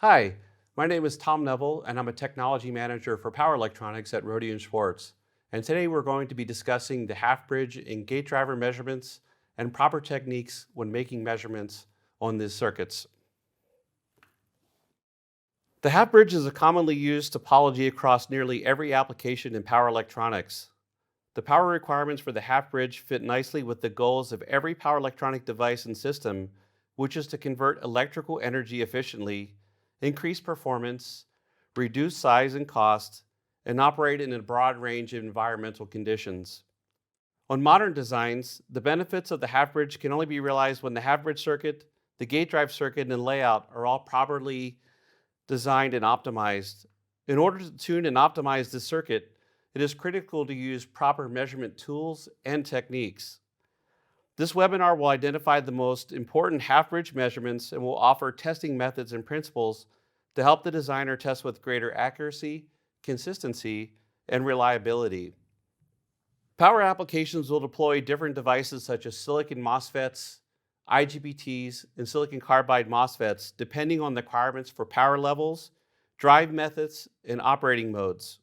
Hi, my name is Tom Neville, and I'm a technology manager for power electronics at Rohde & Schwarz. And today we're going to be discussing the half bridge in gate driver measurements and proper techniques when making measurements on these circuits. The half bridge is a commonly used topology across nearly every application in power electronics. The power requirements for the half bridge fit nicely with the goals of every power electronic device and system, which is to convert electrical energy efficiently, increase performance, reduce size and cost, and operate in a broad range of environmental conditions. On modern designs, the benefits of the half bridge can only be realized when the half bridge circuit, the gate drive circuit, and layout are all properly designed and optimized. In order to tune and optimize the circuit, it is critical to use proper measurement tools and techniques. This webinar will identify the most important half-bridge measurements and will offer testing methods and principles to help the designer test with greater accuracy, consistency, and reliability. Power applications will deploy different devices such as silicon MOSFETs, IGBTs, and silicon carbide MOSFETs depending on the requirements for power levels, drive methods, and operating modes.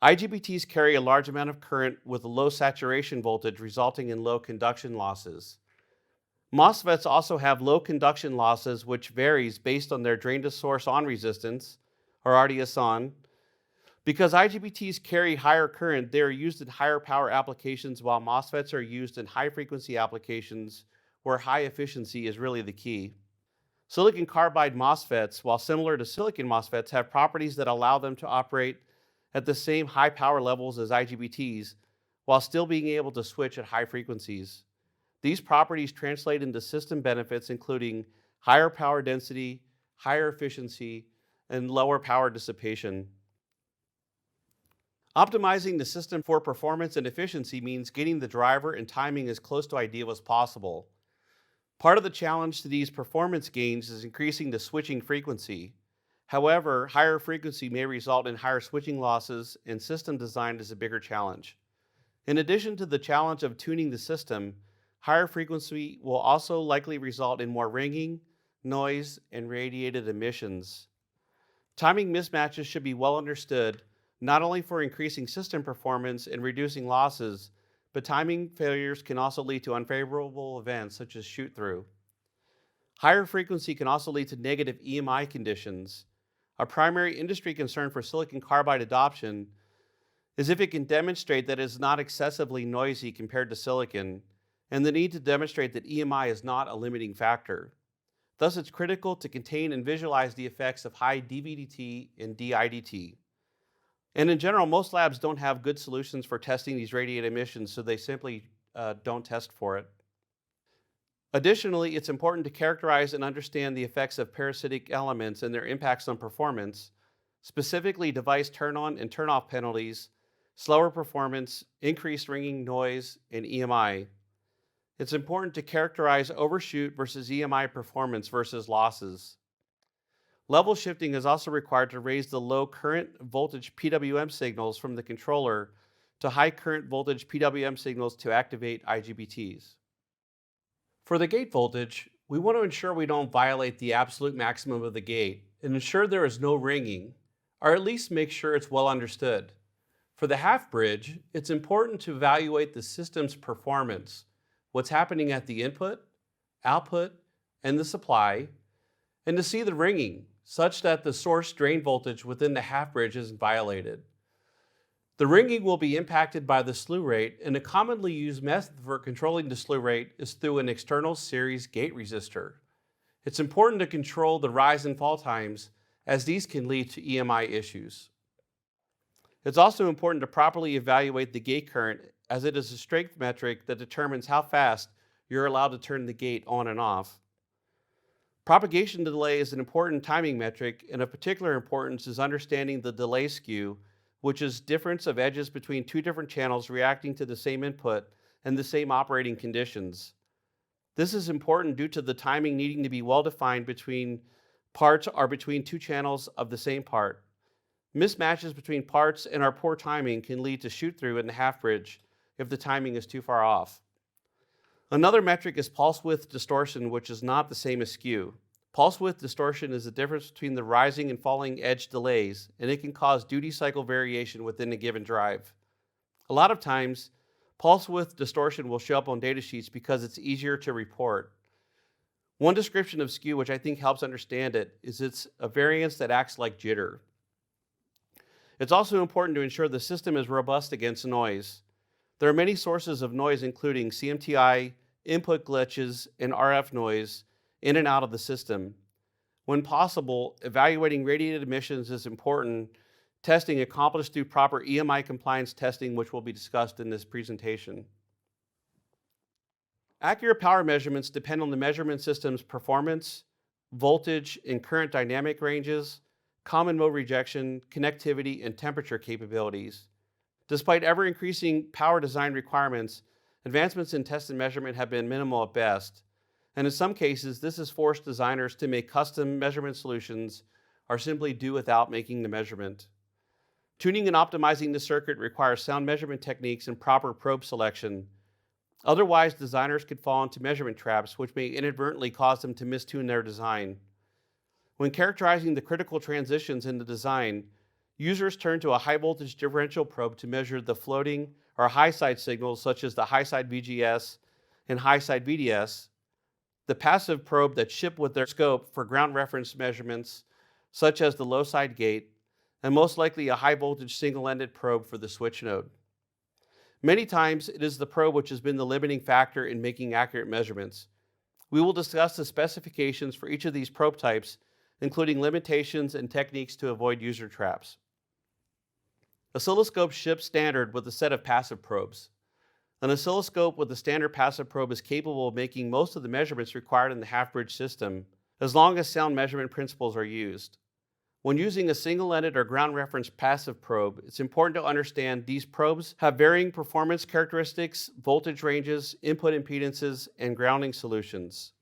IGBTs carry a large amount of current with a low saturation voltage resulting in low conduction losses. MOSFETs also have low conduction losses which varies based on their drain to source on resistance, or RDS on. Because IGBTs carry higher current, they are used in higher power applications while MOSFETs are used in high frequency applications where high efficiency is really the key. Silicon carbide MOSFETs, while similar to silicon MOSFETs, have properties that allow them to operate at the same high power levels as IGBTs while still being able to switch at high frequencies. These properties translate into system benefits including higher power density, higher efficiency, and lower power dissipation. Optimizing the system for performance and efficiency means getting the driver and timing as close to ideal as possible. Part of the challenge to these performance gains is increasing the switching frequency. However, higher frequency may result in higher switching losses, and system design is a bigger challenge. In addition to the challenge of tuning the system, higher frequency will also likely result in more ringing, noise, and radiated emissions. Timing mismatches should be well understood, not only for increasing system performance and reducing losses, but timing failures can also lead to unfavorable events such as shoot-through. Higher frequency can also lead to negative EMI conditions. A primary industry concern for silicon carbide adoption is if it can demonstrate that it is not excessively noisy compared to silicon, and the need to demonstrate that EMI is not a limiting factor. Thus, it's critical to contain and visualize the effects of high DVDT and DIDT. And in general, most labs don't have good solutions for testing these radiated emissions, so they simply don't test for it. Additionally, it's important to characterize and understand the effects of parasitic elements and their impacts on performance, specifically device turn-on and turn-off penalties, slower performance, increased ringing noise, and EMI. It's important to characterize overshoot versus EMI performance versus losses. Level shifting is also required to raise the low current voltage PWM signals from the controller to high current voltage PWM signals to activate IGBTs. For the gate voltage, we want to ensure we don't violate the absolute maximum of the gate and ensure there is no ringing, or at least make sure it's well understood. For the half bridge, it's important to evaluate the system's performance, what's happening at the input, output, and the supply, and to see the ringing, such that the source drain voltage within the half bridge isn't violated. The ringing will be impacted by the slew rate, and a commonly used method for controlling the slew rate is through an external series gate resistor. It's important to control the rise and fall times, as these can lead to EMI issues. It's also important to properly evaluate the gate current, as it is a strength metric that determines how fast you're allowed to turn the gate on and off. Propagation delay is an important timing metric, and of particular importance is understanding the delay skew, which is difference of edges between two different channels reacting to the same input and the same operating conditions. This is important due to the timing needing to be well defined between parts or between two channels of the same part. Mismatches between parts and our poor timing can lead to shoot-through in the half bridge if the timing is too far off. Another metric is pulse width distortion, which is not the same as skew. Pulse width distortion is the difference between the rising and falling edge delays, and it can cause duty cycle variation within a given drive. A lot of times, pulse width distortion will show up on datasheets because it's easier to report. One description of skew, which I think helps understand it, is it's a variance that acts like jitter. It's also important to ensure the system is robust against noise. There are many sources of noise, including CMTI, input glitches, and RF noise in and out of the system. When possible, evaluating radiated emissions is important. Testing accomplished through proper EMI compliance testing, which will be discussed in this presentation. Accurate power measurements depend on the measurement system's performance, voltage, and current dynamic ranges, common mode rejection, connectivity, and temperature capabilities. Despite ever-increasing power design requirements, advancements in test and measurement have been minimal at best. And in some cases, this has forced designers to make custom measurement solutions or simply do without making the measurement. Tuning and optimizing the circuit requires sound measurement techniques and proper probe selection. Otherwise, designers could fall into measurement traps, which may inadvertently cause them to mistune their design. When characterizing the critical transitions in the design, users turn to a high voltage differential probe to measure the floating or high side signals, such as the high side VGS and high side VDS, the passive probe that ship with their scope for ground reference measurements, such as the low side gate, and most likely a high voltage single-ended probe for the switch node. Many times, it is the probe which has been the limiting factor in making accurate measurements. We will discuss the specifications for each of these probe types, including limitations and techniques to avoid user traps. Oscilloscopes ship standard with a set of passive probes. An oscilloscope with a standard passive probe is capable of making most of the measurements required in the half-bridge system, as long as sound measurement principles are used. When using a single-ended or ground reference passive probe, it's important to understand these probes have varying performance characteristics, voltage ranges, input impedances, and grounding solutions.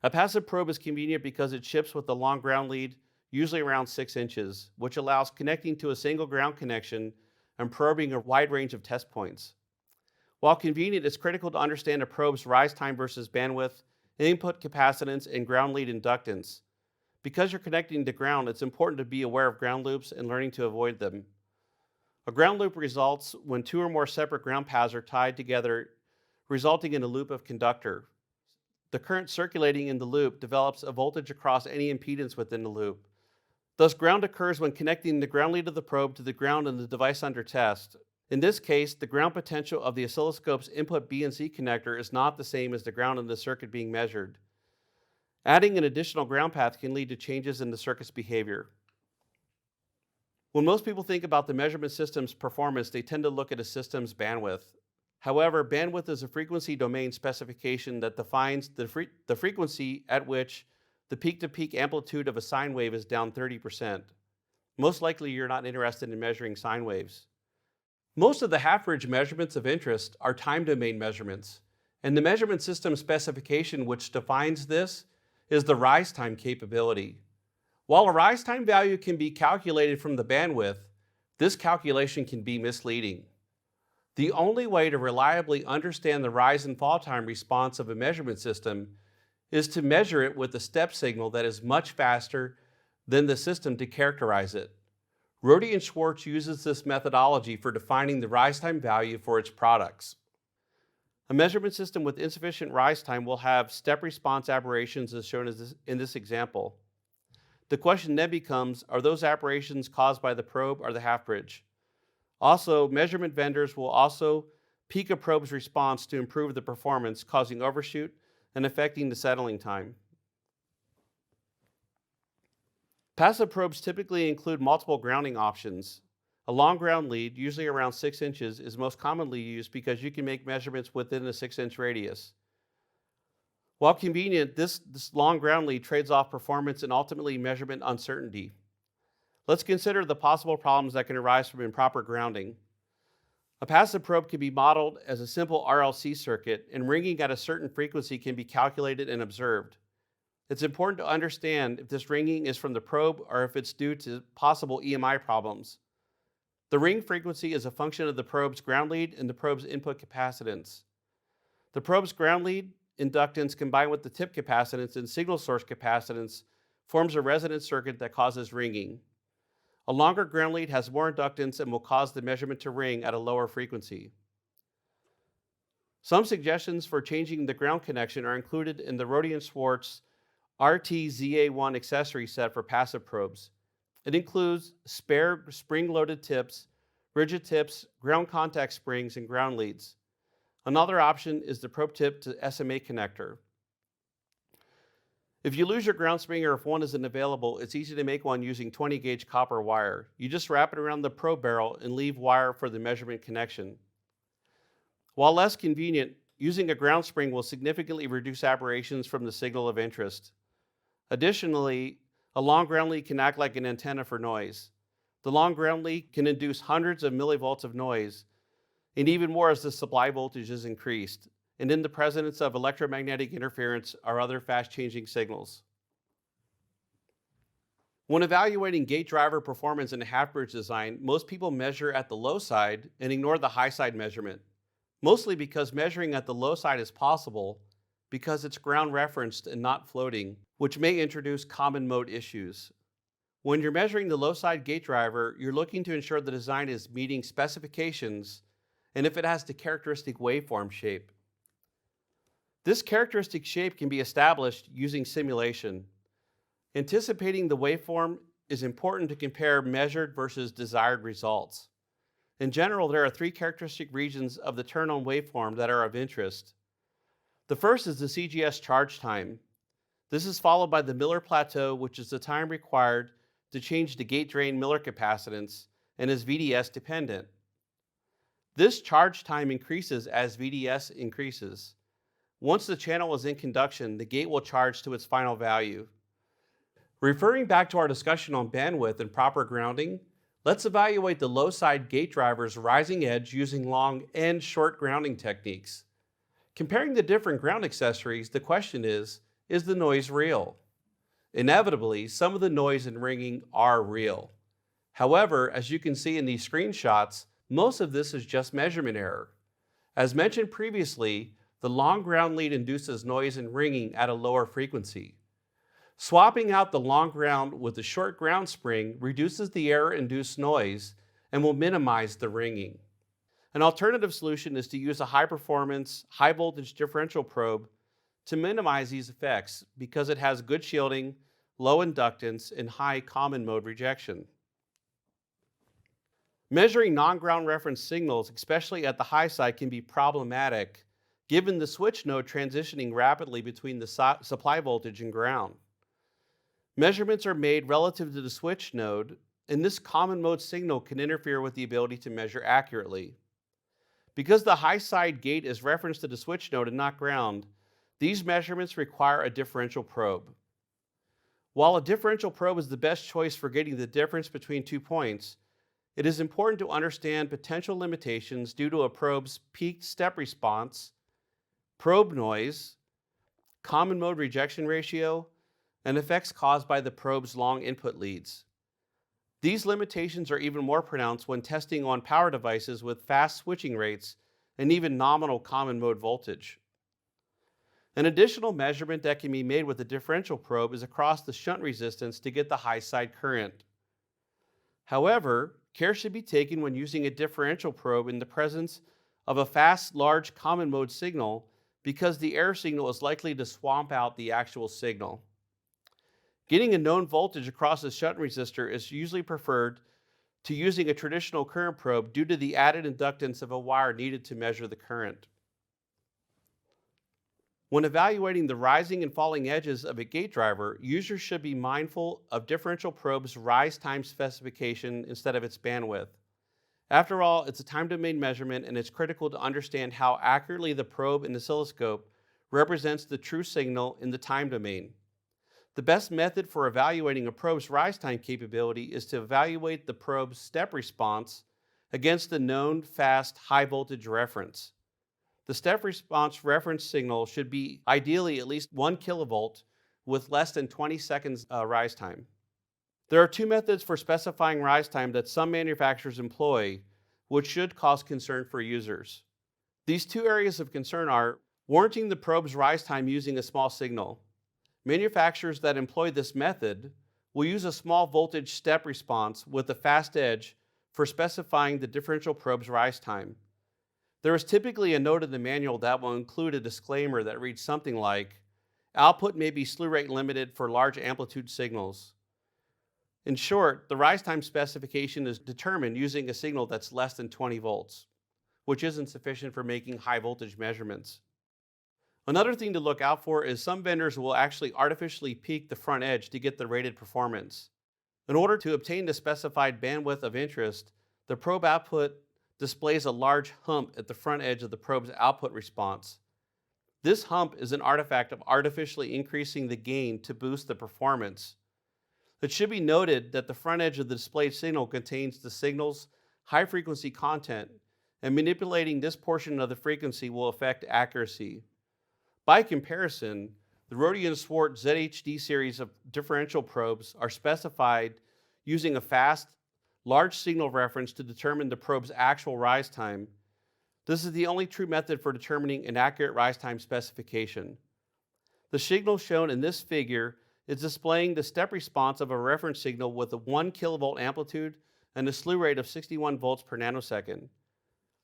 A passive probe is convenient because it ships with a long ground lead, usually around 6 inches, which allows connecting to a single ground connection and probing a wide range of test points. While convenient, it's critical to understand a probe's rise time versus bandwidth, input capacitance, and ground lead inductance. Because you're connecting to ground, it's important to be aware of ground loops and learning to avoid them. A ground loop results when 2 or more separate ground paths are tied together, resulting in a loop of conductor. The current circulating in the loop develops a voltage across any impedance within the loop. Thus, ground occurs when connecting the ground lead of the probe to the ground in the device under test. In this case, the ground potential of the oscilloscope's input B and C connector is not the same as the ground in the circuit being measured. Adding an additional ground path can lead to changes in the circuit's behavior. When most people think about the measurement system's performance, they tend to look at a system's bandwidth. However, bandwidth is a frequency domain specification that defines the frequency at which the peak-to-peak amplitude of a sine wave is down 30%. Most likely, you're not interested in measuring sine waves. Most of the half-bridge measurements of interest are time domain measurements, and the measurement system specification which defines this is the rise time capability. While a rise time value can be calculated from the bandwidth, this calculation can be misleading. The only way to reliably understand the rise and fall time response of a measurement system is to measure it with a step signal that is much faster than the system to characterize it. Rohde and Schwartz uses this methodology for defining the rise time value for its products. A measurement system with insufficient rise time will have step response aberrations as shown in this example. The question then becomes, are those aberrations caused by the probe or the half-bridge? Also, measurement vendors will also peak a probe's response to improve the performance, causing overshoot and affecting the settling time. Passive probes typically include multiple grounding options. A long ground lead, usually around 6 inches, is most commonly used because you can make measurements within a 6-inch radius. While convenient, this long ground lead trades off performance and ultimately measurement uncertainty. Let's consider the possible problems that can arise from improper grounding. A passive probe can be modeled as a simple RLC circuit, and ringing at a certain frequency can be calculated and observed. It's important to understand if this ringing is from the probe or if it's due to possible EMI problems. The ring frequency is a function of the probe's ground lead and the probe's input capacitance. The probe's ground lead inductance combined with the tip capacitance and signal source capacitance forms a resonant circuit that causes ringing. A longer ground lead has more inductance and will cause the measurement to ring at a lower frequency. Some suggestions for changing the ground connection are included in the Rohde & Schwarz RTZA1 accessory set for passive probes. It includes spare spring-loaded tips, rigid tips, ground contact springs, and ground leads. Another option is the probe tip to SMA connector. If you lose your ground spring or if one isn't available, it's easy to make one using 20-gauge copper wire. You just wrap it around the probe barrel and leave wire for the measurement connection. While less convenient, using a ground spring will significantly reduce aberrations from the signal of interest. Additionally, a long ground lead can act like an antenna for noise. The long ground lead can induce hundreds of millivolts of noise, and even more as the supply voltage is increased, and in the presence of electromagnetic interference or other fast-changing signals. When evaluating gate driver performance in a half-bridge design, most people measure at the low side and ignore the high side measurement, mostly because measuring at the low side is possible because it's ground referenced and not floating, which may introduce common mode issues. When you're measuring the low side gate driver, you're looking to ensure the design is meeting specifications and if it has the characteristic waveform shape. This characteristic shape can be established using simulation. Anticipating the waveform is important to compare measured versus desired results. In general, there are three characteristic regions of the turn-on waveform that are of interest. The first is the CGS charge time. This is followed by the Miller plateau, which is the time required to change the gate drain Miller capacitance and is VDS dependent. This charge time increases as VDS increases. Once the channel is in conduction, the gate will charge to its final value. Referring back to our discussion on bandwidth and proper grounding, let's evaluate the low side gate driver's rising edge using long and short grounding techniques. Comparing the different ground accessories, the question is the noise real? Inevitably, some of the noise and ringing are real. However, as you can see in these screenshots, most of this is just measurement error. As mentioned previously, the long ground lead induces noise and ringing at a lower frequency. Swapping out the long ground with the short ground spring reduces the error-induced noise and will minimize the ringing. An alternative solution is to use a high-performance, high-voltage differential probe to minimize these effects because it has good shielding, low inductance, and high common mode rejection. Measuring non-ground reference signals, especially at the high side, can be problematic given the switch node transitioning rapidly between the supply voltage and ground. Measurements are made relative to the switch node, and this common mode signal can interfere with the ability to measure accurately. Because the high side gate is referenced to the switch node and not ground, these measurements require a differential probe. While a differential probe is the best choice for getting the difference between 2 points, it is important to understand potential limitations due to a probe's peaked step response, probe noise, common mode rejection ratio, and effects caused by the probe's long input leads. These limitations are even more pronounced when testing on power devices with fast switching rates and even nominal common mode voltage. An additional measurement that can be made with a differential probe is across the shunt resistance to get the high side current. However, care should be taken when using a differential probe in the presence of a fast, large common mode signal because the error signal is likely to swamp out the actual signal. Getting a known voltage across a shunt resistor is usually preferred to using a traditional current probe due to the added inductance of a wire needed to measure the current. When evaluating the rising and falling edges of a gate driver, users should be mindful of differential probe's rise time specification instead of its bandwidth. After all, it's a time domain measurement and it's critical to understand how accurately the probe in the oscilloscope represents the true signal in the time domain. The best method for evaluating a probe's rise time capability is to evaluate the probe's step response against the known fast high voltage reference. The step response reference signal should be ideally at least 1 kilovolt with less than 20 seconds rise time. There are 2 methods for specifying rise time that some manufacturers employ, which should cause concern for users. These 2 areas of concern are Warranting the probe's rise time using a small signal. Manufacturers that employ this method will use a small voltage step response with a fast edge for specifying the differential probe's rise time. There is typically a note in the manual that will include a disclaimer that reads something like, "Output may be slew rate limited for large amplitude signals." In short, the rise time specification is determined using a signal that's less than 20 volts, which isn't sufficient for making high voltage measurements. Another thing to look out for is some vendors will actually artificially peak the front edge to get the rated performance. In order to obtain the specified bandwidth of interest, the probe output displays a large hump at the front edge of the probe's output response. This hump is an artifact of artificially increasing the gain to boost the performance. It should be noted that the front edge of the displayed signal contains the signal's high frequency content, and manipulating this portion of the frequency will affect accuracy. By comparison, the Rohde & Schwarz ZHD series of differential probes are specified using a fast, large signal reference to determine the probe's actual rise time. This is the only true method for determining an accurate rise time specification. The signal shown in this figure is displaying the step response of a reference signal with a 1 kilovolt amplitude and a slew rate of 61 volts per nanosecond.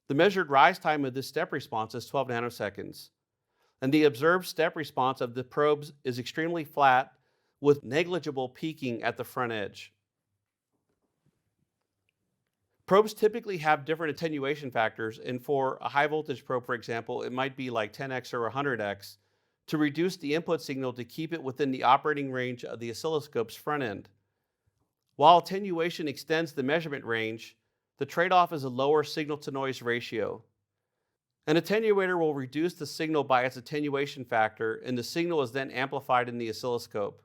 The measured rise time of this step response is 12 nanoseconds. And the observed step response of the probes is extremely flat with negligible peaking at the front edge. Probes typically have different attenuation factors, and for a high voltage probe, for example, it might be like 10x or 100x to reduce the input signal to keep it within the operating range of the oscilloscope's front end. While attenuation extends the measurement range, the trade-off is a lower signal-to-noise ratio. An attenuator will reduce the signal by its attenuation factor, and the signal is then amplified in the oscilloscope.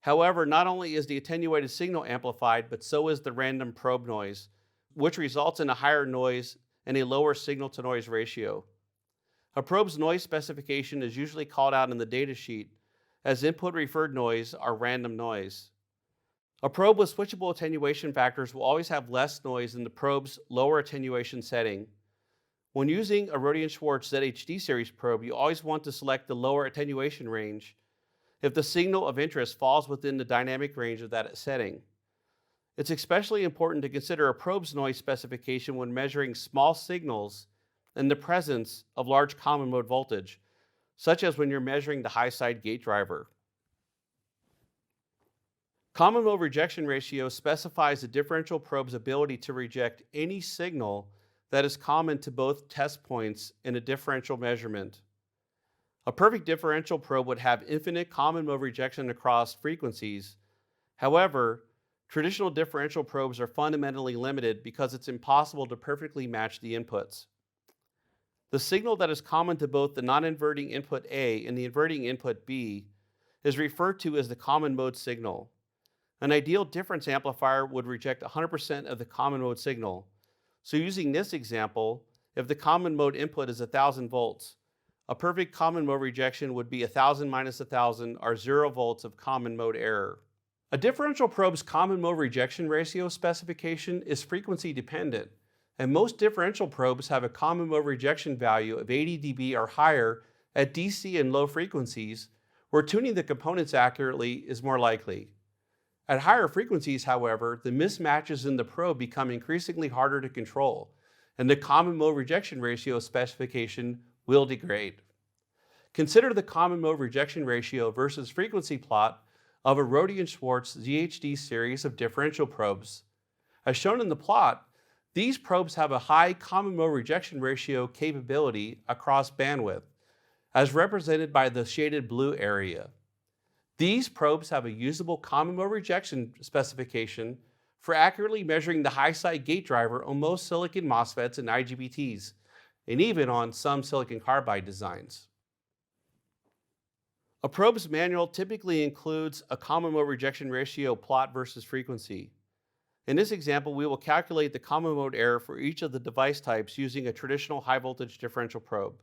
However, not only is the attenuated signal amplified, but so is the random probe noise, which results in a higher noise and a lower signal-to-noise ratio. A probe's noise specification is usually called out in the datasheet as input-referred noise or random noise. A probe with switchable attenuation factors will always have less noise than the probe's lower attenuation setting. When using a Rohde & Schwarz ZHD series probe, you always want to select the lower attenuation range if the signal of interest falls within the dynamic range of that setting. It's especially important to consider a probe's noise specification when measuring small signals in the presence of large common mode voltage, such as when you're measuring the high side gate driver. Common mode rejection ratio specifies the differential probe's ability to reject any signal that is common to both test points in a differential measurement. A perfect differential probe would have infinite common mode rejection across frequencies. However, traditional differential probes are fundamentally limited because it's impossible to perfectly match the inputs. The signal that is common to both the non-inverting input A and the inverting input B is referred to as the common mode signal. An ideal difference amplifier would reject 100% of the common mode signal. So using this example, if the common mode input is 1,000 volts, a perfect common mode rejection would be 1,000 minus 1,000 or 0 volts of common mode error. A differential probe's common mode rejection ratio specification is frequency dependent, and most differential probes have a common mode rejection value of 80 dB or higher at DC and low frequencies, where tuning the components accurately is more likely. At higher frequencies, however, the mismatches in the probe become increasingly harder to control, and the common mode rejection ratio specification will degrade. Consider the common mode rejection ratio versus frequency plot of a Rohde & Schwarz ZHD series of differential probes. As shown in the plot, these probes have a high common mode rejection ratio capability across bandwidth, as represented by the shaded blue area. These probes have a usable common mode rejection specification for accurately measuring the high side gate driver on most silicon MOSFETs and IGBTs, and even on some silicon carbide designs. A probe's manual typically includes a common mode rejection ratio plot versus frequency. In this example, we will calculate the common mode error for each of the device types using a traditional high voltage differential probe.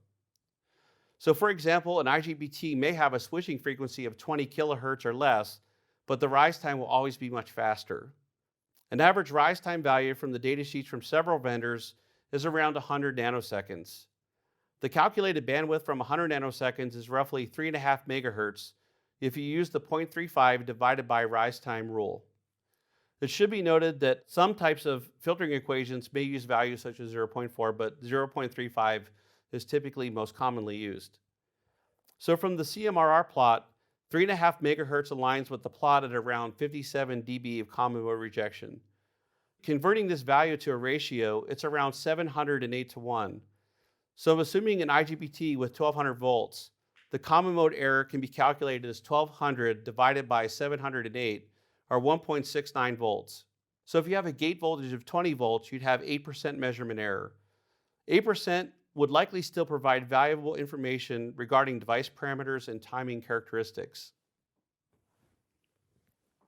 So for example, an IGBT may have a switching frequency of 20 kilohertz or less, but the rise time will always be much faster. An average rise time value from the datasheets from several vendors is around 100 nanoseconds. The calculated bandwidth from 100 nanoseconds is roughly 3.5 megahertz if you use the 0.35 divided by rise time rule. It should be noted that some types of filtering equations may use values such as 0.4, but 0.35 is typically most commonly used. So from the CMRR plot, 3.5 megahertz aligns with the plot at around 57 dB of common mode rejection. Converting this value to a ratio, it's around 708 to 1. So assuming an IGBT with 1200 volts, the common mode error can be calculated as 1200 divided by 708, or 1.69 volts. So if you have a gate voltage of 20 volts, you'd have 8% measurement error. 8% would likely still provide valuable information regarding device parameters and timing characteristics.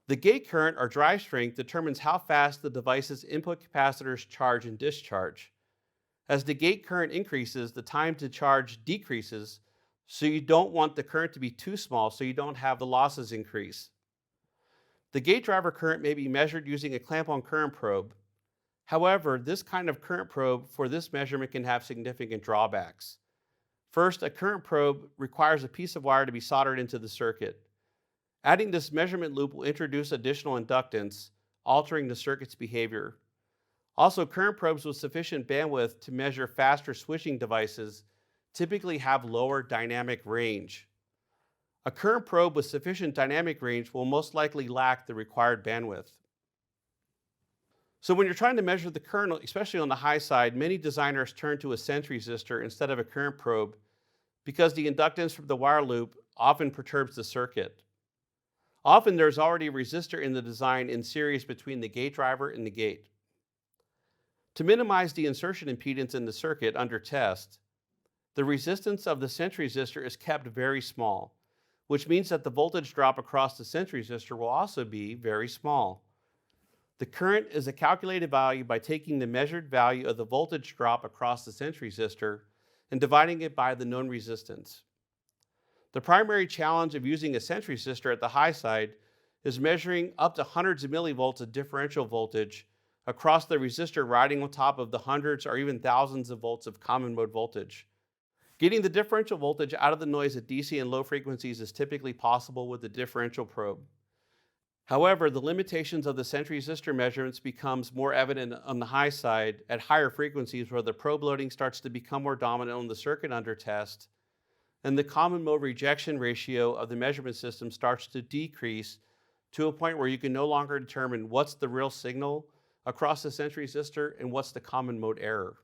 The gate current or drive strength determines how fast the device's input capacitors charge and discharge. As the gate current increases, the time to charge decreases, so you don't want the current to be too small so you don't have the losses increase. The gate driver current may be measured using a clamp-on current probe. However, this kind of current probe for this measurement can have significant drawbacks. First, a current probe requires a piece of wire to be soldered into the circuit. Adding this measurement loop will introduce additional inductance, altering the circuit's behavior. Also, current probes with sufficient bandwidth to measure faster switching devices typically have lower dynamic range. A current probe with sufficient dynamic range will most likely lack the required bandwidth. So when you're trying to measure the current, especially on the high side, many designers turn to a sense resistor instead of a current probe because the inductance from the wire loop often perturbs the circuit. Often there's already a resistor in the design in series between the gate driver and the gate. To minimize the insertion impedance in the circuit under test, the resistance of the sense resistor is kept very small, which means that the voltage drop across the sense resistor will also be very small. The current is a calculated value by taking the measured value of the voltage drop across the sense resistor and dividing it by the known resistance. The primary challenge of using a sense resistor at the high side is measuring up to hundreds of millivolts of differential voltage across the resistor riding on top of the hundreds or even thousands of volts of common mode voltage. Getting the differential voltage out of the noise at DC and low frequencies is typically possible with the differential probe. However, the limitations of the sense resistor measurements becomes more evident on the high side at higher frequencies where the probe loading starts to become more dominant on the circuit under test, and the common mode rejection ratio of the measurement system starts to decrease to a point where you can no longer determine what's the real signal across the sense resistor and what's the common mode error.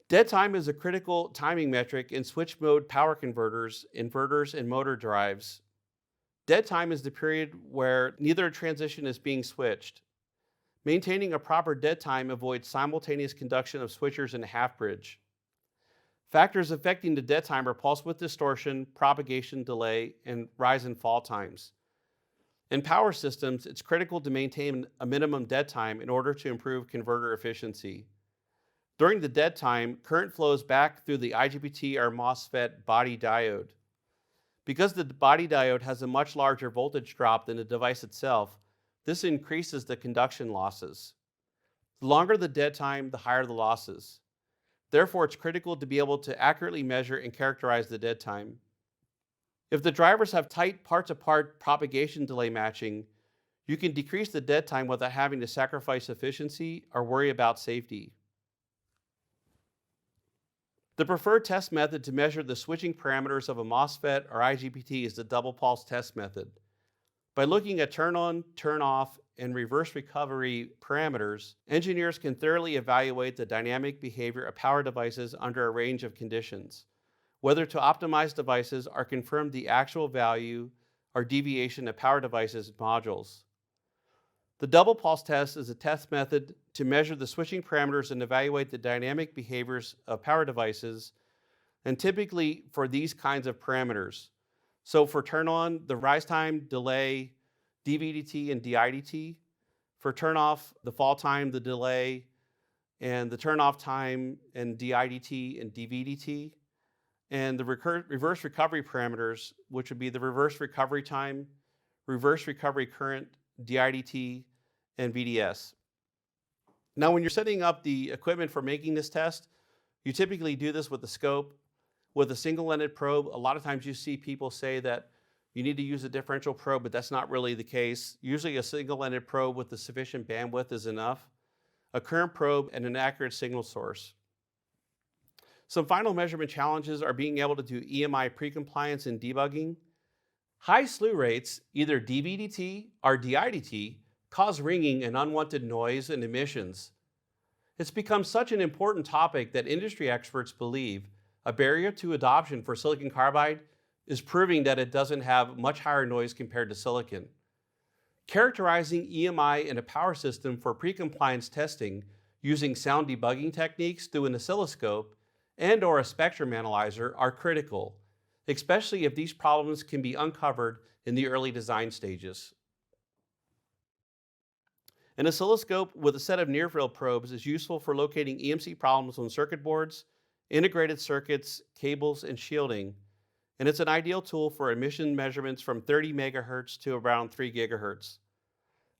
Dead time is a critical timing metric in switch mode power converters, inverters, and motor drives. Dead time is the period where neither transition is being switched. Maintaining a proper dead time avoids simultaneous conduction of switchers in a half bridge. Factors affecting the dead time are pulse width distortion, propagation delay, and rise and fall times. In power systems, it's critical to maintain a minimum dead time in order to improve converter efficiency. During the dead time, current flows back through the IGBT or MOSFET body diode. Because the body diode has a much larger voltage drop than the device itself, this increases the conduction losses. The longer the dead time, the higher the losses. Therefore, it's critical to be able to accurately measure and characterize the dead time. If the drivers have tight part-to-part propagation delay matching, you can decrease the dead time without having to sacrifice efficiency or worry about safety. The preferred test method to measure the switching parameters of a MOSFET or IGBT is the double pulse test method. By looking at turn on, turn off, and reverse recovery parameters, engineers can thoroughly evaluate the dynamic behavior of power devices under a range of conditions, whether to optimize devices or confirm the actual value or deviation of power devices and modules. The double pulse test is a test method to measure the switching parameters and evaluate the dynamic behaviors of power devices, and typically for these kinds of parameters. So for turn on, the rise time, delay, dVdt and dIdt. For turn off, the fall time, the delay, and the turn off time, and dIdt and dVdt. And the reverse recovery parameters, which would be the reverse recovery time, reverse recovery current, dIdt, and VDS. Now, when you're setting up the equipment for making this test, You typically do this with a scope. With a single-ended probe, a lot of times you see people say that you need to use a differential probe, but that's not really the case. Usually a single-ended probe with the sufficient bandwidth is enough. A current probe and an accurate signal source. Some final measurement challenges are being able to do EMI pre-compliance and debugging. High slew rates, either DVDT or DIDT, cause ringing and unwanted noise and emissions. It's become such an important topic that industry experts believe a barrier to adoption for silicon carbide is proving that it doesn't have much higher noise compared to silicon. Characterizing EMI in a power system for pre-compliance testing using sound debugging techniques through an oscilloscope and/or a spectrum analyzer are critical, especially if these problems can be uncovered in the early design stages. An oscilloscope with a set of near-field probes is useful for locating EMC problems on circuit boards, integrated circuits, cables, and shielding, and it's an ideal tool for emission measurements from 30 megahertz to around 3 gigahertz.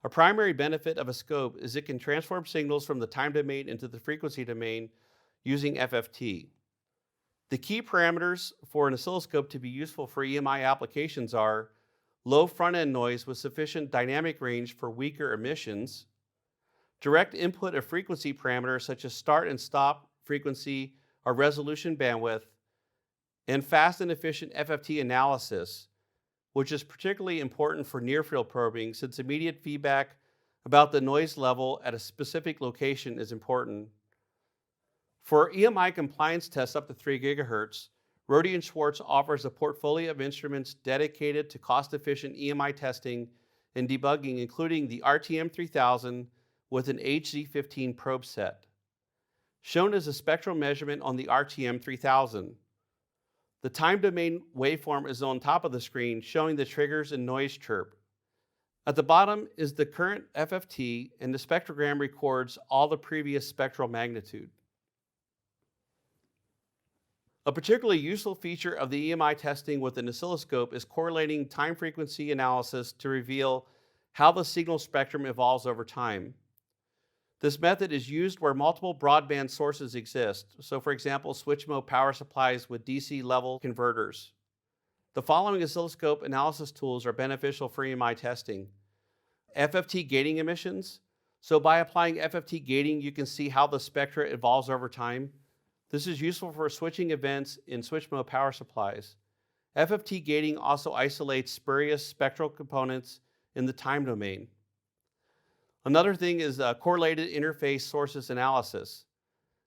A primary benefit of a scope is it can transform signals from the time domain into the frequency domain using FFT. The key parameters for an oscilloscope to be useful for EMI applications are low front-end noise with sufficient dynamic range for weaker emissions, direct input of frequency parameters such as start and stop frequency or resolution bandwidth, and fast and efficient FFT analysis, which is particularly important for near-field probing since immediate feedback about the noise level at a specific location is important. For EMI compliance tests up to 3 gigahertz, Rohde & Schwarz offers a portfolio of instruments dedicated to cost-efficient EMI testing and debugging, including the RTM3000 with an HZ15 probe set. Shown is a spectral measurement on the RTM3000. The time domain waveform is on top of the screen, showing the triggers and noise chirp. At the bottom is the current FFT, and the spectrogram records all the previous spectral magnitude. A particularly useful feature of the EMI testing with an oscilloscope is correlating time frequency analysis to reveal how the signal spectrum evolves over time. This method is used where multiple broadband sources exist, so for example, switch mode power supplies with DC level converters. The following oscilloscope analysis tools are beneficial for EMI testing. FFT gating emissions. So by applying FFT gating, you can see how the spectra evolves over time. This is useful for switching events in switch mode power supplies. FFT gating also isolates spurious spectral components in the time domain. Another thing is correlated interface sources analysis.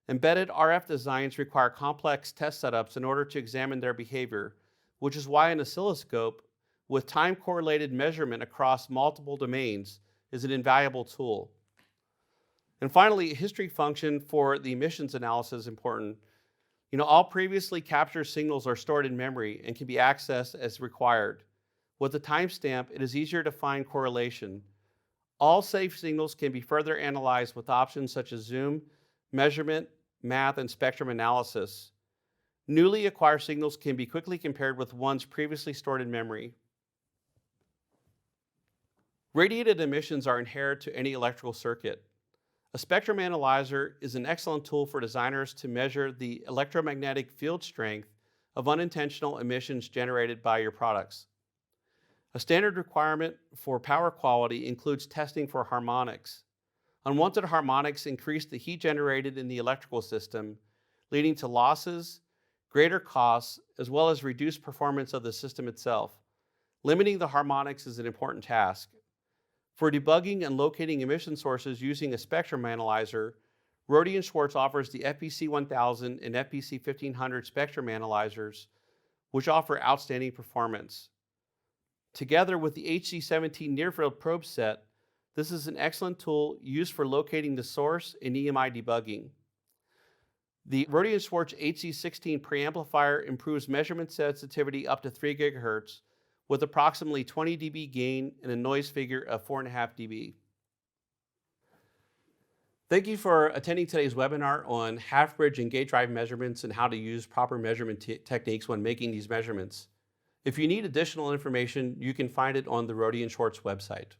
Embedded RF designs require complex test setups in order to examine their behavior, which is why an oscilloscope with time-correlated measurement across multiple domains is an invaluable tool. And finally, a history function for the emissions analysis is important. All previously captured signals are stored in memory and can be accessed as required. With a timestamp, it is easier to find correlation. All safe signals can be further analyzed with options such as zoom, measurement, math, and spectrum analysis. Newly acquired signals can be quickly compared with ones previously stored in memory. Radiated emissions are inherent to any electrical circuit. A spectrum analyzer is an excellent tool for designers to measure the electromagnetic field strength of unintentional emissions generated by your products. A standard requirement for power quality includes testing for harmonics. Unwanted harmonics increase the heat generated in the electrical system, leading to losses, greater costs, as well as reduced performance of the system itself. Limiting the harmonics is an important task. For debugging and locating emission sources using a spectrum analyzer, Rohde & Schwarz offers the FPC1000 and FPC1500 spectrum analyzers, which offer outstanding performance. Together with the HZ17 near-field probe set, this is an excellent tool used for locating the source in EMI debugging. The Rohde & Schwarz HZ16 preamplifier improves measurement sensitivity up to 3 gigahertz with approximately 20 dB gain and a noise figure of 4.5 dB. Thank you for attending today's webinar on half-bridge and gate drive measurements and how to use proper measurement techniques when making these measurements. If you need additional information, you can find it on the Rohde & Schwarz website.